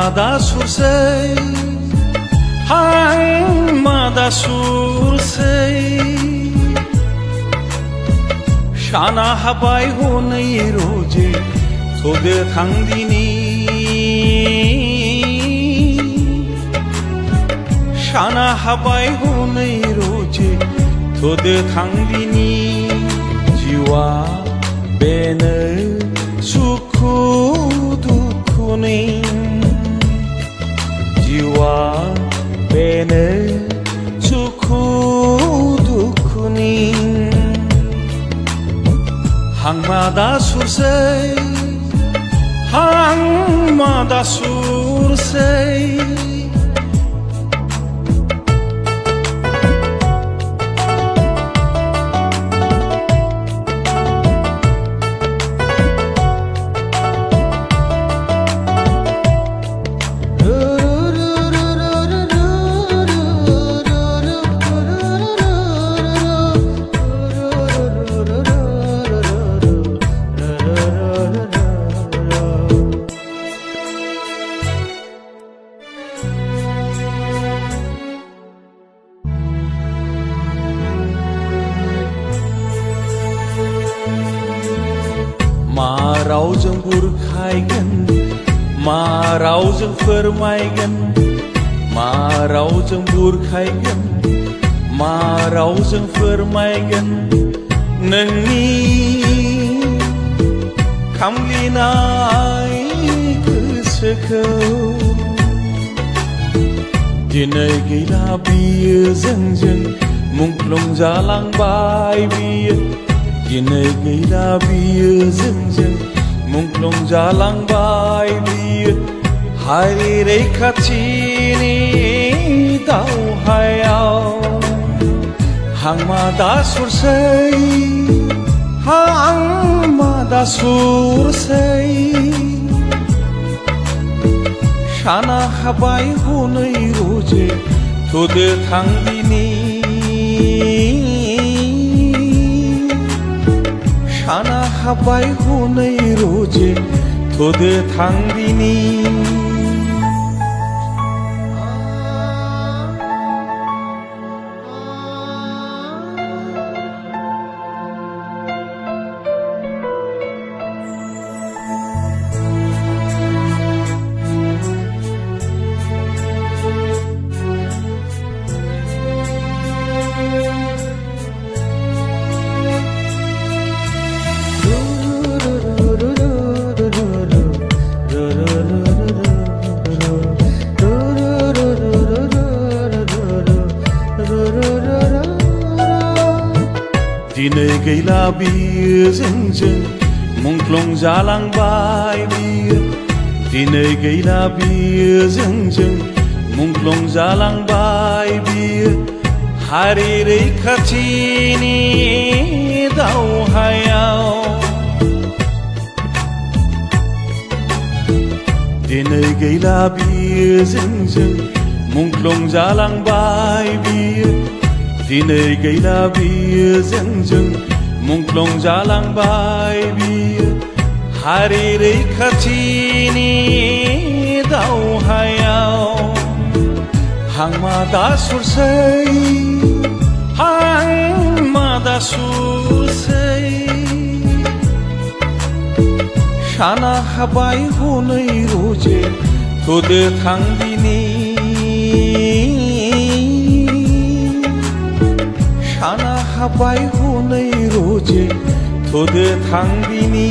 Hangmada sursei, hangmada sursei, Shana habai honai roje, thode thangdini. Shana habai honai roje, thode thangdini. Jiwa bene sukhu dukhuni, jiwa bene sukhu dukhuni. Hangmada sursei, hangmada sursei. मा रावजों बुरखायगोन, मा रावजों फोरमायगोन, मा रावजों बुरखायगोन, मा रावजों फोरमायगोन नोंनि खामग्लिनाय गोसोखौ। दिनै गैला बियो जोंजों मुंख्लं जालांबाय बियो। दिनै गैला बियो जोंजों मुंख्लं जालांबाय बियो। हारि रैखाथिनि दावहायाव हांमादा सुरसै, हांमादा सुरसै। साना हाबाय हनै रोजे थोदो थांदिनि। साना हाबाय हनै रोजे थोदो थांदिनि। दिनै गैला बियो जोंजों मुंख्लं जालांबाय बियो। दिनै गैला बियो जोंजों मुंख्लं जालांबाय बियो। हारि रैखाथिनि दावहायाव दिनै गैला बियो जोंजों मुंख्लं जालांबाय बियो। दिनै गैला बियो जोंजों मुंख्लं जालांबाय बियो। हारि रैखाथिनि दावहायाव हांमादा सुरसै, हांमादा सुरसै। साना हाबाय हनै रोजे थोदो थांदिनि। साना हाबाय हनै रोजे थोदो थांदिनि।